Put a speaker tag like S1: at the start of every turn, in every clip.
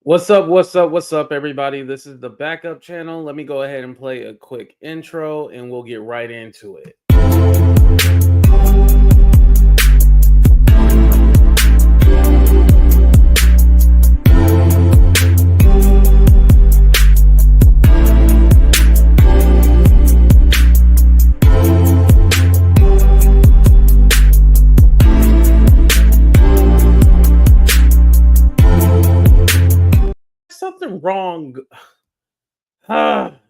S1: What's up? What's up? What's up, everybody? This is the backup channel. Let me go ahead and play a quick intro and we'll get right into it. Something wrong.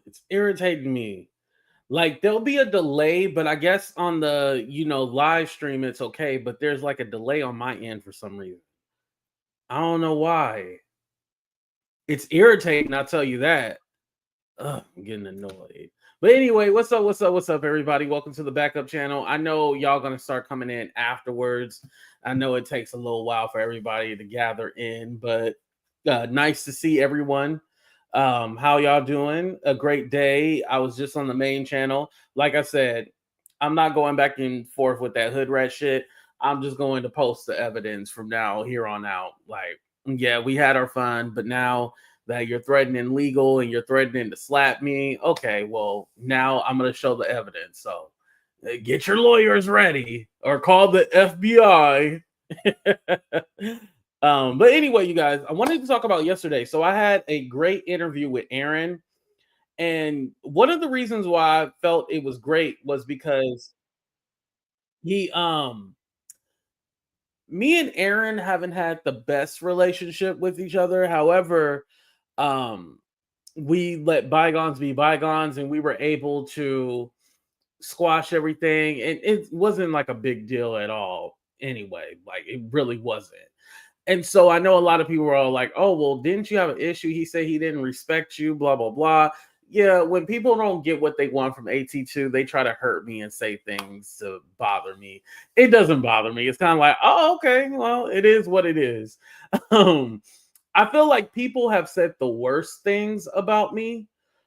S1: It's irritating me. Like there'll be a delay, but I guess on the live stream it's okay, but there's like a delay on my end for some reason. I don't know why. It's irritating, I'll tell you that. I'm getting annoyed. But anyway, what's up? What's up? What's up, everybody? Welcome to the backup channel. I know y'all gonna start coming in afterwards. I know it takes a little while for everybody to gather in, but nice to see everyone. How y'all doing? A great day. I was just on the main channel. Like I said, I'm not going back and forth with that hood rat shit. I'm just going to post the evidence from now here on out. Like, yeah, we had our fun, but now that you're threatening legal and you're threatening to slap me, okay, well, now I'm going to show the evidence. So get your lawyers ready or call the FBI. But anyway, you guys, I wanted to talk about yesterday. So I had a great interview with Aaron. And one of the reasons why I felt it was great was because he me and Aaron haven't had the best relationship with each other. However, um we let bygones be bygones and we were able to squash everything and it wasn't like a big deal at all anyway. Like it really wasn't. And so I know a lot of people were all like, "Oh, well, didn't you have an issue? He said he didn't respect you, blah blah blah." Yeah, when people don't get what they want from AT2, they try to hurt me and say things to bother me. It doesn't bother me. It's kind of like, "Oh, okay, well, it is what it is." Um, I feel like people have said the worst things about me.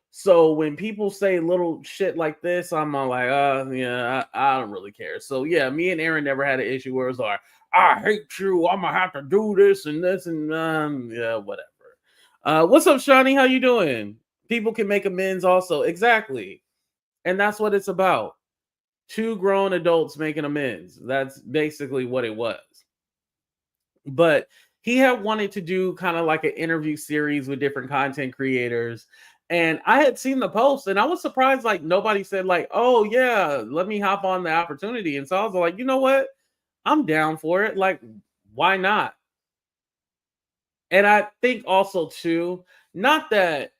S1: So when people say little shit like this, I'm all like, yeah, I don't really care. So yeah, me and Aaron never had an issue where it's like, I hate you. I'm gonna have to do this and yeah, whatever. What's up, Shawnee? How you doing? People can make amends also. Exactly. And that's what it's about. Two grown adults making amends. That's basically what it was. But he had wanted to do kind of like an interview series with different content creators. And I had seen the post and I was surprised like nobody said like, "Oh yeah, let me hop on the opportunity." And so I was like, "You know what? I'm down for it. Like why not?" And I think also too, not that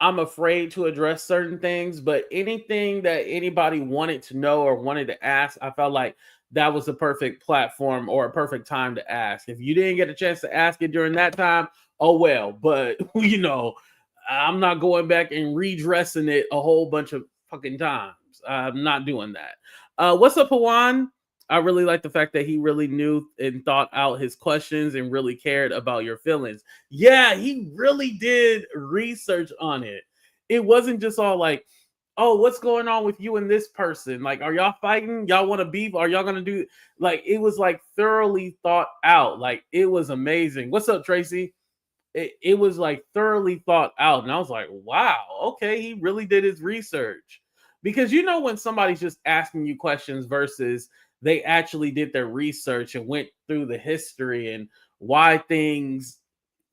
S1: I'm afraid to address certain things, but anything that anybody wanted to know or wanted to ask, I felt like that was the perfect platform or a perfect time to ask. If you didn't get a chance to ask it during that time, oh well. But I'm not going back and redressing it a whole bunch of fucking times. I'm not doing that. What's up, Hawan? I really like the fact that he really knew and thought out his questions and really cared about your feelings. Yeah, he really did research on it. It wasn't just all like, "Oh, what's going on with you and this person? Like, are y'all fighting? Y'all want to beef? Are y'all gonna do?" Like, it was like thoroughly thought out. Like, it was amazing. What's up, Tracy? It was like thoroughly thought out, and I was like, "Wow, okay, he really did his research." Because when somebody's just asking you questions versus they actually did their research and went through the history and why things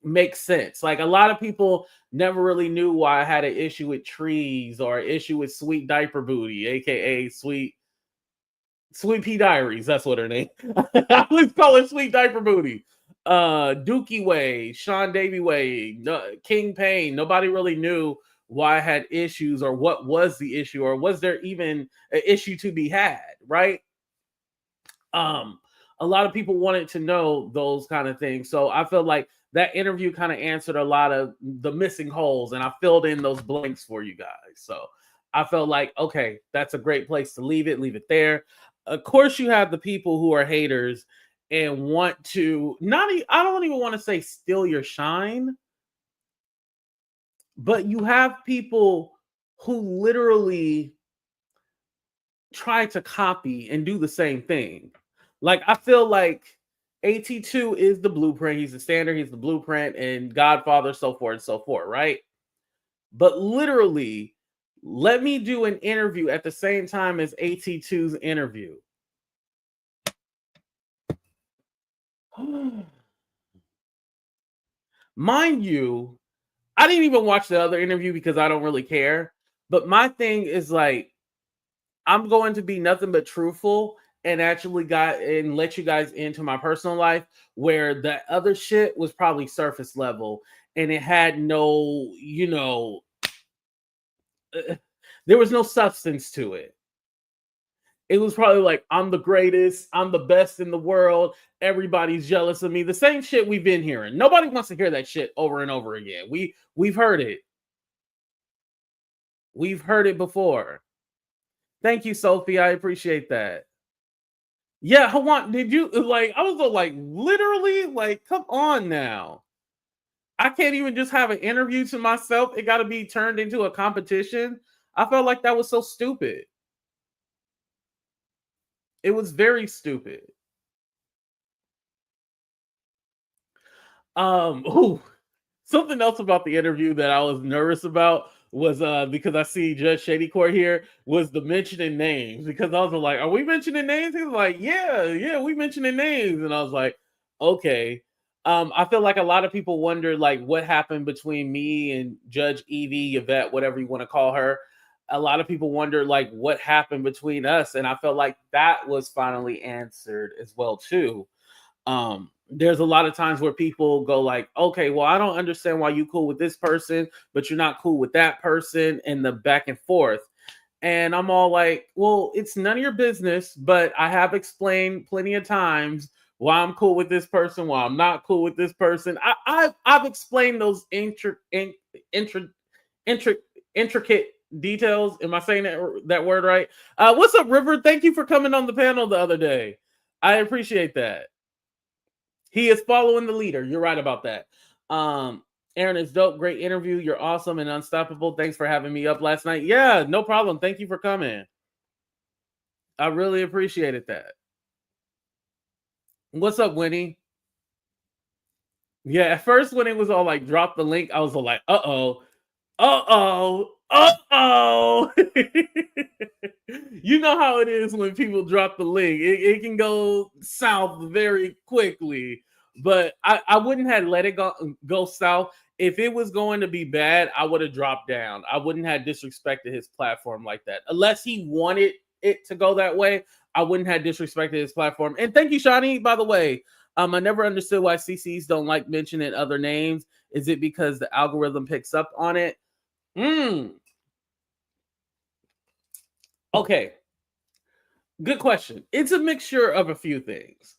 S1: make sense. Like a lot of people never really knew why I had an issue with trees or an issue with Sweet Diaper Booty, aka Sweet Pea Diaries. That's what her name. I always call her Sweet Diaper Booty. Dookie Way, Sean Davy Way, King Payne. Nobody really knew why I had issues or what was the issue or was there even an issue to be had, right? um a lot of people wanted to know those kind of things, so I felt like that interview kind of answered a lot of the missing holes and I filled in those blanks for you guys. So I felt like, okay, that's a great place to leave it there. Of course you have the people who are haters and want to I don't even want to say steal your shine, but you have people who literally try to copy and do the same thing. Like I feel like AT2 is the blueprint. He's the standard. He's the blueprint and Godfather, so forth and so forth, right? But literally, let me do an interview at the same time as AT2's interview. Mind you, I didn't even watch the other interview because I don't really care. But my thing is like, I'm going to be nothing but truthful and actually let you guys into my personal life, where the other shit was probably surface level and it had no, there was no substance to it. It was probably like, I'm the greatest, I'm the best in the world, everybody's jealous of me. The same shit we've been hearing. Nobody wants to hear that shit over and over again. We've heard it. We've heard it before. Thank you, Sophie. I appreciate that. Yeah, Hawan, did you like? I was like, literally, like, come on now. I can't even just have an interview to myself. It got to be turned into a competition. I felt like that was so stupid. It was very stupid. Ooh, something else about the interview that I was nervous about was because I see Judge Shady Court here, was the mentioning names, because I was like, are we mentioning names? He was like, yeah, we mentioning names. And I was like, okay. I feel like a lot of people wonder like what happened between me and Judge Evie, Yvette, whatever you want to call her. A lot of people wonder like what happened between us. And I felt like that was finally answered as well, too. There's a lot of times where people go like, okay, well, I don't understand why you cool with this person, but you're not cool with that person, and the back and forth. And I'm all like, well, it's none of your business, but I have explained plenty of times why I'm cool with this person, why I'm not cool with this person. I've explained those intricate details. Am I saying that word right? What's up, River? Thank you for coming on the panel the other day. I appreciate that. He is following the leader. You're right about that. Aaron, is dope. Great interview. You're awesome and unstoppable. Thanks for having me up last night. Yeah, no problem. Thank you for coming. I really appreciated that. What's up, Winnie? Yeah, at first when it was all like drop the link, I was all like, uh-oh. You know how it is when people drop the link. It can go south very quickly. But I wouldn't have let it go south. If it was going to be bad, I would have dropped down. I wouldn't have disrespected his platform like that. Unless he wanted it to go that way, I wouldn't have disrespected his platform. And thank you, Shani, by the way. I never understood why CCs don't like mentioning other names. Is it because the algorithm picks up on it? Okay. Good question. It's a mixture of a few things.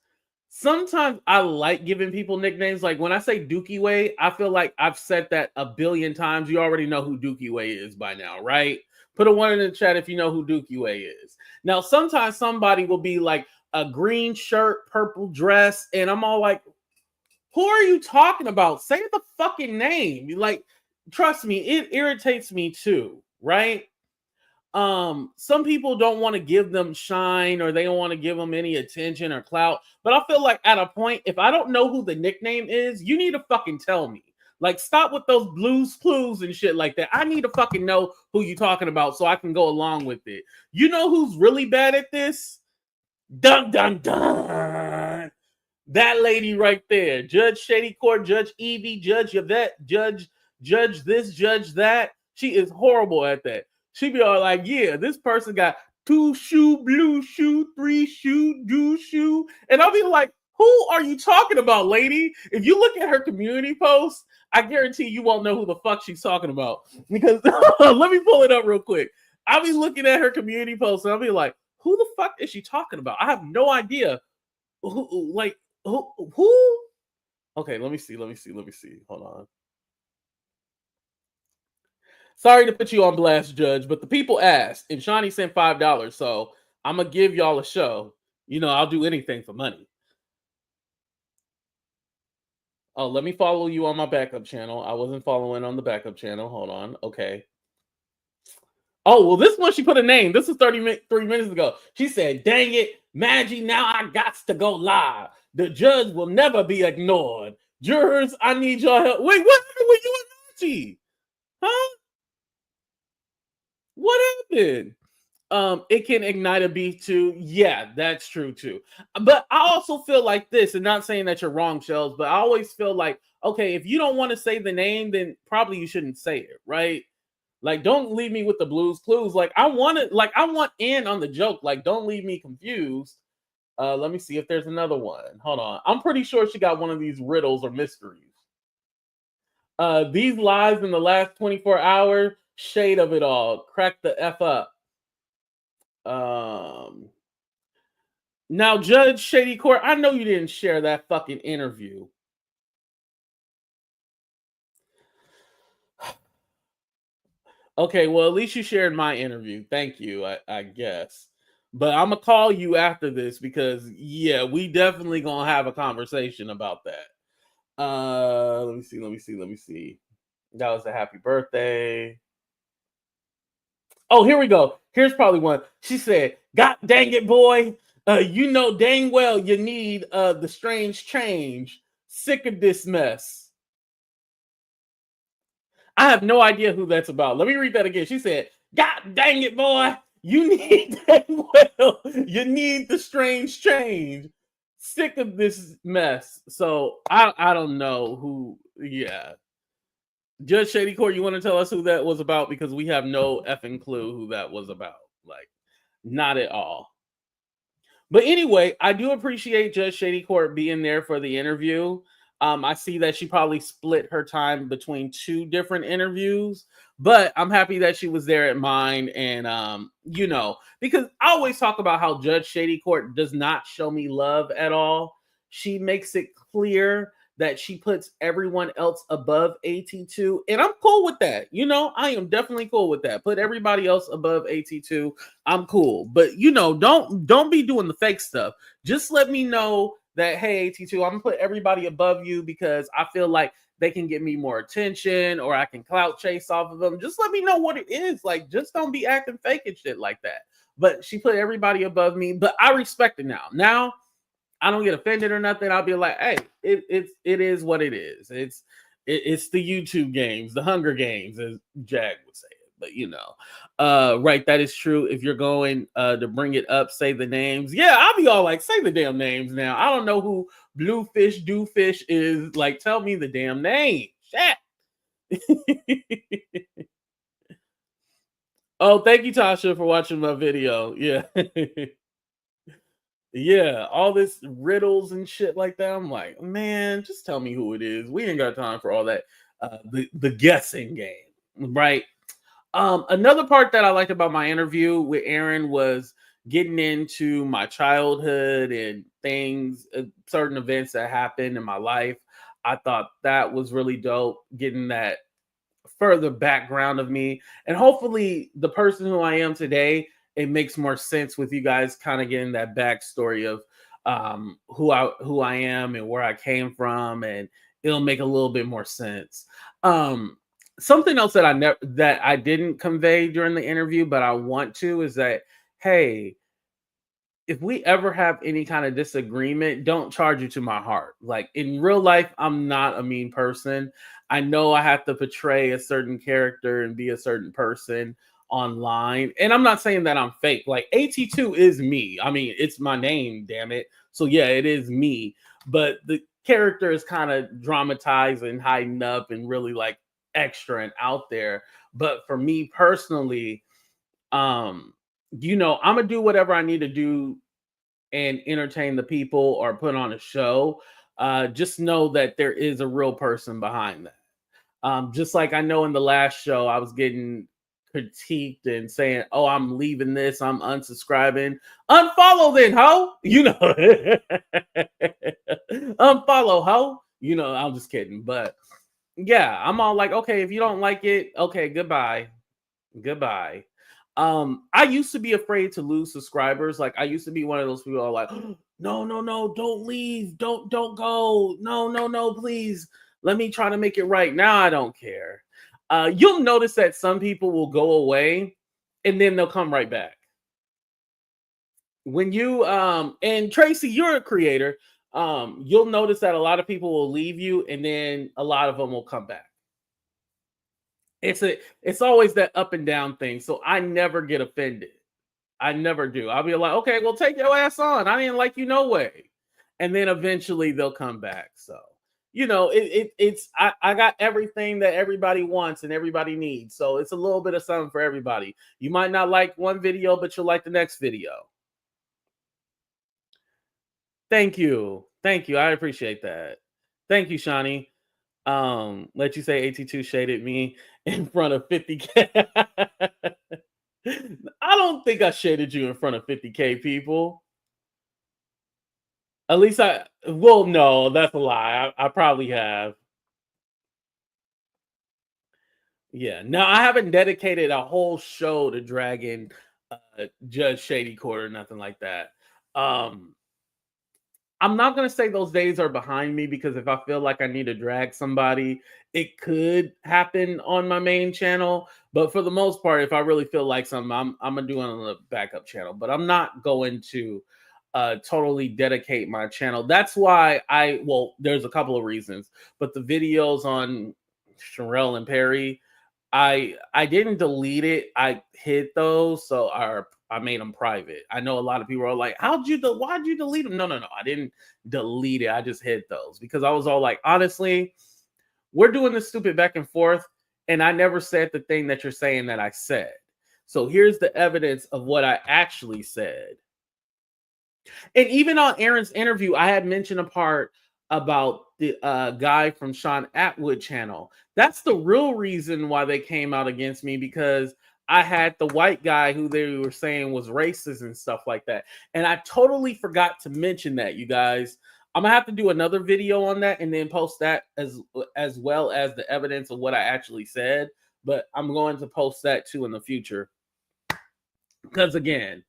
S1: Sometimes I like giving people nicknames. Like when I say Dookie Way, I feel like I've said that a billion times. You already know who Dookie Way is by now, right? Put a 1 in the chat if you know who Dookie Way is. Now, sometimes somebody will be like a green shirt, purple dress, and I'm all like, who are you talking about? Say the fucking name. Like, trust me, it irritates me too, right? Some people don't want to give them shine, or they don't want to give them any attention or clout, but I feel like at a point, if I don't know who the nickname is, you need to fucking tell me. Like, stop with those blues clues and shit like that. I need to fucking know who you talking about so I can go along with it. You know who's really bad at this? Dun dun dun. That lady right there, Judge Shady Court, Judge Evie, Judge Yvette, Judge this, Judge that. She is horrible at that. She be all like, yeah, this person got 2 shoe, blue shoe, 3 shoe, do shoe. And I'll be like, who are you talking about, lady? If you look at her community post, I guarantee you won't know who the fuck she's talking about. Because let me pull it up real quick. I'll be looking at her community post and I'll be like, who the fuck is she talking about? I have no idea. Who? Okay, let me see. Hold on. Sorry to put you on blast, Judge, but the people asked, and Shawnee sent $5, so I'm gonna give y'all a show. You know, I'll do anything for money. Oh, let me follow you on my backup channel. I wasn't following on the backup channel. Hold on. Okay. Oh, well, this one she put a name. This was 33 minutes ago. She said, dang it, Maggie, now I got to go live. The judge will never be ignored. Jurors, I need your help. Wait, what happened with you and Archie? Huh? What happened? It can ignite a beef too. Yeah, that's true too. But I also feel like this, and not saying that you're wrong, Shells, but I always feel like, okay, if you don't want to say the name, then probably you shouldn't say it, right? Like, don't leave me with the Blues Clues. Like, I want in on the joke. Like, don't leave me confused. Let me see if there's another one. Hold on. I'm pretty sure she got one of these riddles or mysteries. These lies in the last 24 hours, shade of it all. Crack the F up. Now, Judge Shady Court, I know you didn't share that fucking interview. Okay, well, at least you shared my interview. Thank you, I guess. But I'm gonna call you after this because yeah, we definitely gonna have a conversation about that. Let me see. That was a happy birthday. Oh, here we go. Here's probably one. She said, "God dang it, boy. You know dang well you need the strange change. Sick of this mess." I have no idea who that's about. Let me read that again. She said, "God dang it, boy. You need dang well. You need the strange change. Sick of this mess." So I don't know who. Yeah, Judge Shady Court, you want to tell us who that was about? Because we have no effing clue who that was about. Like, not at all. But anyway, I do appreciate Judge Shady Court being there for the interview. I see that she probably split her time between two different interviews, but I'm happy that she was there at mine. And, because I always talk about how Judge Shady Court does not show me love at all. She makes it clear that she puts everyone else above AT2, and I'm cool with that. I am definitely cool with that. Put everybody else above AT2. I'm cool. But don't be doing the fake stuff. Just let me know that, hey, AT2, I'm gonna put everybody above you because I feel like they can get me more attention or I can clout chase off of them. Just let me know what it is. Like, just don't be acting fake and shit like that. But she put everybody above me, but I respect it now. Now I don't get offended or nothing. I'll be like, hey, it is what it is. It's the YouTube games, the Hunger Games, as Jag would say it. But right, that is true. If you're going to bring it up, say the names. Yeah, I'll be all like, say the damn names now. I don't know who Bluefish Doofish is. Like, tell me the damn name. Shit. Oh, thank you, Tasha, for watching my video. Yeah. Yeah, all this riddles and shit like that. I'm like, man, just tell me who it is. We ain't got time for all that. The guessing game, right? Another part that I liked about my interview with Aaron was getting into my childhood and things, certain events that happened in my life. I thought that was really dope. Getting that further background of me, and hopefully the person who I am today, it makes more sense with you guys kind of getting that backstory of who I am and where I came from, and it'll make a little bit more sense. Something else that I didn't convey during the interview, but I want to, is that, hey, if we ever have any kind of disagreement, don't charge it to my heart. Like, in real life, I'm not a mean person. I know I have to portray a certain character and be a certain person online. And I'm not saying that I'm fake. Like, AT2 is me. I mean, it's my name, damn it. So yeah, it is me. But the character is kind of dramatized and hiding up and really like extra and out there. But for me personally, I'm gonna do whatever I need to do and entertain the people or put on a show. Just know that there is a real person behind that. Just like I know in the last show, I was getting critiqued and saying, "Oh, I'm leaving this. I'm unsubscribing." Unfollow then, ho. Unfollow, ho. I'm just kidding, but yeah, I'm all like, okay, if you don't like it, okay, goodbye. I used to be afraid to lose subscribers. Like, I used to be one of those people who are like, no, don't leave, don't go, no, please, let me try to make it right. Now I don't care. You'll notice that some people will go away and then they'll come right back. When you and Tracy, you're a creator. you'll notice that a lot of people will leave you and then a lot of them will come back. It's always that up and down thing. So I never get offended. I never do. I'll be like, okay, well, take your ass on. I didn't like you no way. And then eventually they'll come back. So, I got everything that everybody wants and everybody needs. So it's a little bit of something for everybody. You might not like one video, but you'll like the next video. Thank you. Thank you. I appreciate that. Thank you, Shawnee. Let you say AT2 shaded me in front of 50K. I don't think I shaded you in front of 50K people. At least well, no, that's a lie. I probably have. Yeah. No, I haven't dedicated a whole show to Dragon Judge Shady Court or nothing like that. I'm not gonna say those days are behind me because if I feel like I need to drag somebody, it could happen on my main channel. But for the most part, if I really feel like something, I'm gonna do it on the backup channel. But I'm not going to totally dedicate my channel. That's why there's a couple of reasons, but the videos on Sherelle and Perry, I didn't delete it. I hid those, so I made them private. I know a lot of people are like, why'd you delete them? No. I didn't delete it. I just hid those because I was all like, honestly, we're doing this stupid back and forth, and I never said the thing that you're saying that I said. So here's the evidence of what I actually said. And even on Aaron's interview, I had mentioned a part about the guy from Sean Atwood channel. That's the real reason why they came out against me, because I had the white guy who they were saying was racist and stuff like that. And I totally forgot to mention that, you guys. I'm gonna have to do another video on that and then post that as well as the evidence of what I actually said. But I'm going to post that too in the future. Because again,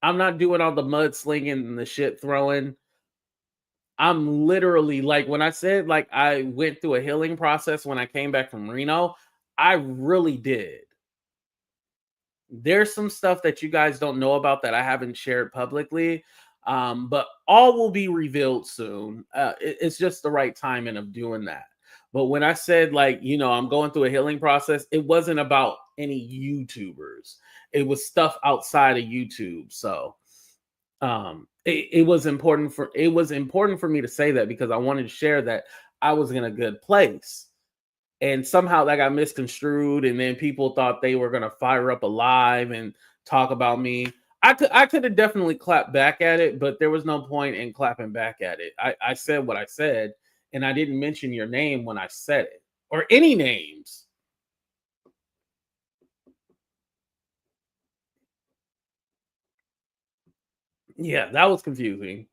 S1: I'm not doing all the mudslinging and the shit throwing. I'm literally like, when I said like I went through a healing process when I came back from Reno, I really did. There's some stuff that you guys don't know about that I haven't shared publicly, but all will be revealed soon. It's just the right timing of doing that. But when I said like, I'm going through a healing process, it wasn't about any YouTubers. It was stuff outside of YouTube. So it was important for me to say that because I wanted to share that I was in a good place. And somehow that got misconstrued, and then people thought they were gonna fire up a live and talk about me. I could have definitely clapped back at it, but there was no point in clapping back at it. I said what I said, and I didn't mention your name when I said it, or any names. Yeah, that was confusing.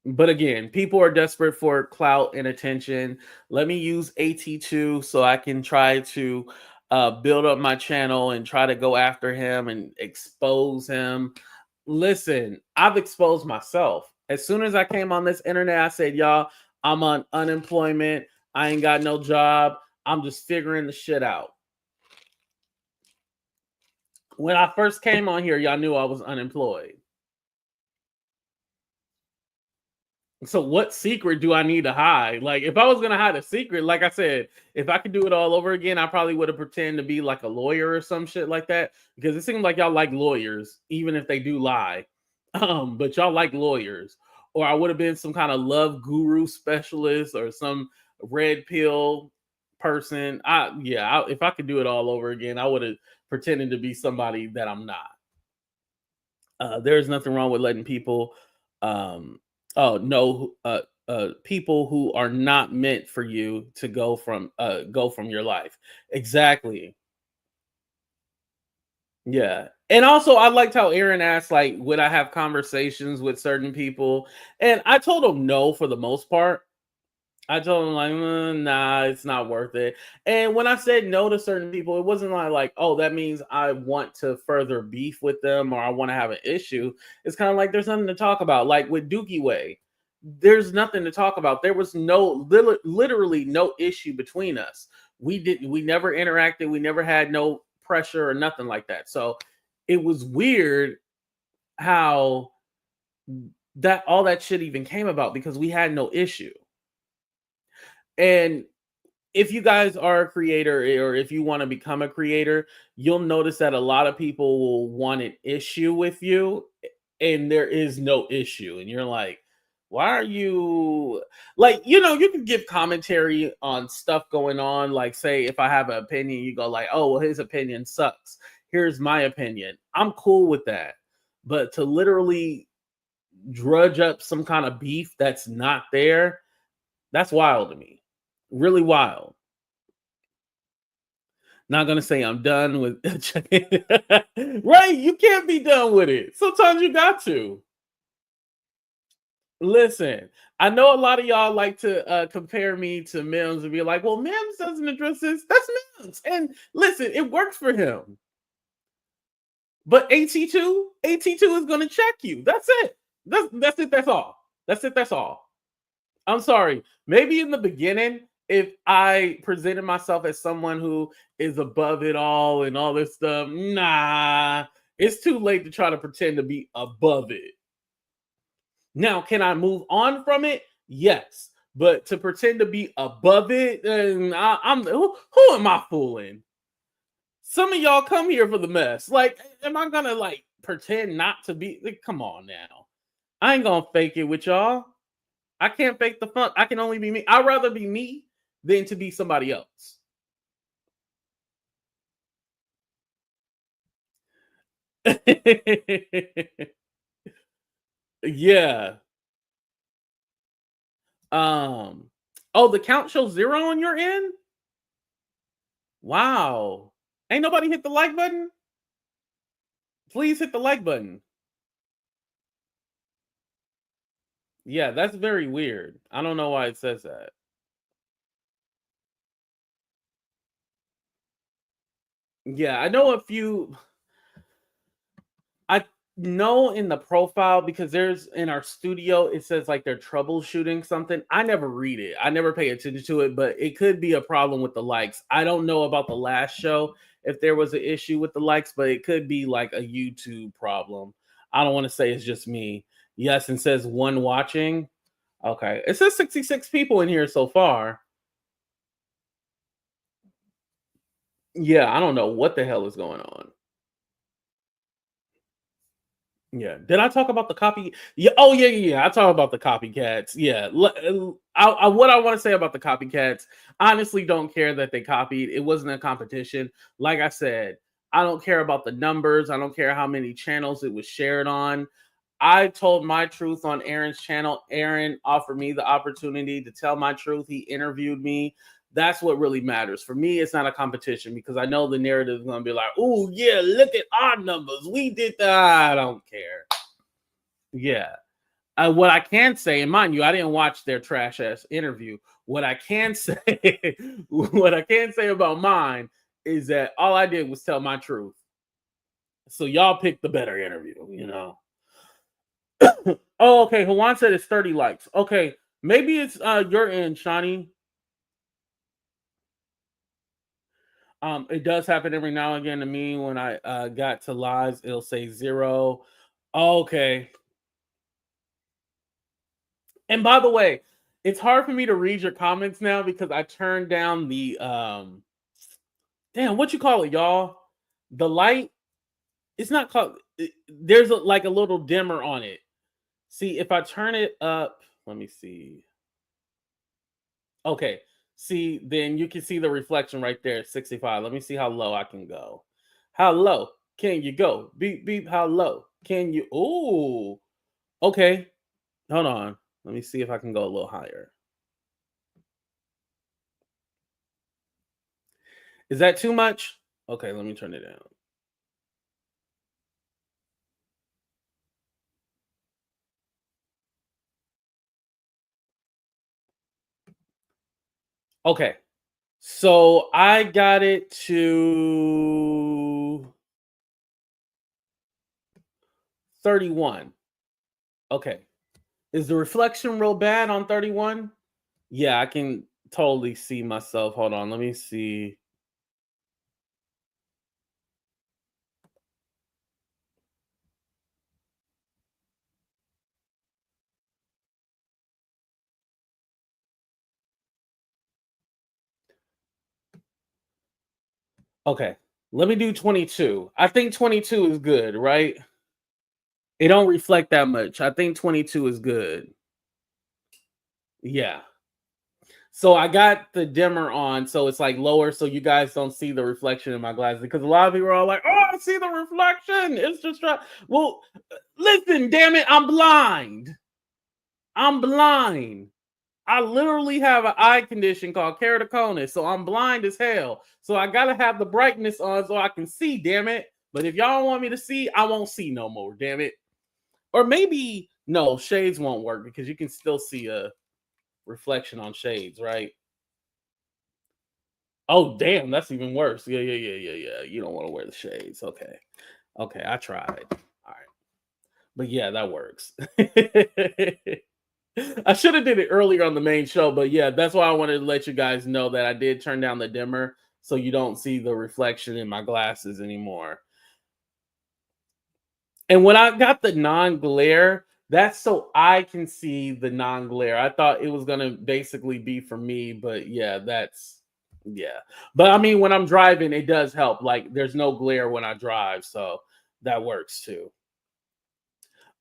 S1: But again, people are desperate for clout and attention. Let me use AT2 so I can try to build up my channel and try to go after him and expose him. Listen, I've exposed myself. As soon as I came on this internet, I said, y'all, I'm on unemployment. I ain't got no job. I'm just figuring the shit out. When I first came on here, y'all knew I was unemployed. So what secret do I need to hide? Like, if I was gonna hide a secret, like I said, if I could do it all over again, I probably would have pretended to be like a lawyer or some shit like that. Because it seems like y'all like lawyers, even if they do lie. But y'all like lawyers. Or I would have been some kind of love guru specialist or some red pill person. If I could do it all over again, I would have pretended to be somebody that I'm not. There's nothing wrong with letting people know people who are not meant for you to go from your life. Exactly. Yeah. And also I liked how Aaron asked, like, would I have conversations with certain people? And I told him no for the most part. I told him like, nah, it's not worth it. And when I said no to certain people, it wasn't like, oh, that means I want to further beef with them or I want to have an issue. It's kind of like there's nothing to talk about. Like with Dookie Way, there's nothing to talk about. There was literally no issue between us. We never interacted. We never had no pressure or nothing like that. So it was weird how that all that shit even came about because we had no issue. And if you guys are a creator or if you want to become a creator, you'll notice that a lot of people will want an issue with you and there is no issue. And you're like, why are you like, you can give commentary on stuff going on. Like, say, if I have an opinion, you go, like, oh, well, his opinion sucks. Here's my opinion. I'm cool with that. But to literally drudge up some kind of beef that's not there, that's wild to me. Really wild. Not gonna say I'm done with right. You can't be done with it. Sometimes you got to. Listen, I know a lot of y'all like to compare me to Mims and be like, well, Mims doesn't address this. That's Mims. And listen, it works for him. But AT2 is gonna check you. That's it. That's it. That's all. That's it. That's all. I'm sorry. Maybe in the beginning, if I presented myself as someone who is above it all and all this stuff, nah, it's too late to try to pretend to be above it. Now, can I move on from it? Yes. But to pretend to be above it, I'm who am I fooling? Some of y'all come here for the mess. Like, am I gonna like pretend not to be? Like, come on now. I ain't gonna fake it with y'all. I can't fake the fun. I can only be me. I'd rather be me than to be somebody else. Yeah. Oh, the count shows 0 on your end? Wow. Ain't nobody hit the like button? Please hit the like button. Yeah, that's very weird. I don't know why it says that. Yeah, I know a few. I know in the profile because there's in our studio, it says like they're troubleshooting something. I never read it. I never pay attention to it, but it could be a problem with the likes. I don't know about the last show if there was an issue with the likes, but it could be like a YouTube problem. I don't want to say it's just me. Yes, and says one watching. Okay. It says 66 people in here so far. Yeah, I don't know what the hell is going on. Yeah. Did I talk about the copy? Yeah. Oh, yeah, yeah, yeah. I talk about the copycats. Yeah. What I want to say about the copycats, honestly, don't care that they copied. It wasn't a competition. Like I said, I don't care about the numbers. I don't care how many channels it was shared on. I told my truth on Aaron's channel. Aaron offered me the opportunity to tell my truth. He interviewed me. That's what really matters. For me, it's not a competition because I know the narrative is going to be like, oh, yeah, look at our numbers. We did that. I don't care. Yeah. What I can say, and mind you, I didn't watch their trash ass interview. What I can say, what I can say about mine is that all I did was tell my truth. So y'all picked the better interview. Oh, okay. Juan said it's 30 likes. Okay. Maybe it's your end, Shawnee. It does happen every now and again to me when I got to lives, it'll say 0. Okay. And by the way, it's hard for me to read your comments now because I turned down the damn, what you call it, y'all? The light. It's not called there's like a little dimmer on it. See, if I turn it up, let me see. Okay. See, then you can see the reflection right there at 65. Let me see how low I can go. How low can you go? Beep, beep. How low can you? Ooh. Okay. Hold on. Let me see if I can go a little higher. Is that too much? Okay. Let me turn it down. Okay. So I got it to 31. Okay. Is the reflection real bad on 31? Yeah, I can totally see myself. Hold on. Let me see. Okay, let me do 22. I think 22 is good, right? It don't reflect that much. I think 22 is good. Yeah. So I got the dimmer on, so it's like lower, so you guys don't see the reflection in my glasses. Because a lot of people are all like, "Oh, I see the reflection." It's just well, listen, damn it, I'm blind. I'm blind. I literally have an eye condition called keratoconus, so I'm blind as hell. So I gotta have the brightness on so I can see. Damn it! But if y'all want me to see, I won't see no more. Damn it! Or maybe no shades won't work because you can still see a reflection on shades, right? Oh, damn, that's even worse. Yeah, yeah, yeah, yeah, yeah. You don't want to wear the shades. Okay. Okay, I tried. All right. But yeah, that works. I should have did it earlier on the main show, but yeah, that's why I wanted to let you guys know that I did turn down the dimmer so you don't see the reflection in my glasses anymore. And when I got the non-glare, that's so I can see the non-glare. I thought it was gonna basically be for me, but yeah, that's yeah. But I mean, when I'm driving, it does help. Like, there's no glare when I drive, so that works too.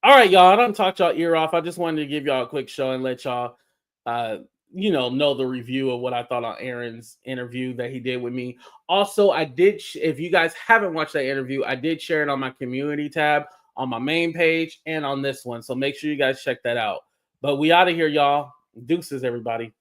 S1: All right, y'all. I don't talk y'all ear off. I just wanted to give y'all a quick show and let y'all, uh, know the review of what I thought on Aaron's interview that he did with me. Also, I did. If you guys haven't watched that interview, I did share it on my community tab on my main page and on this one. So make sure you guys check that out. But we out of here, y'all. Deuces, everybody.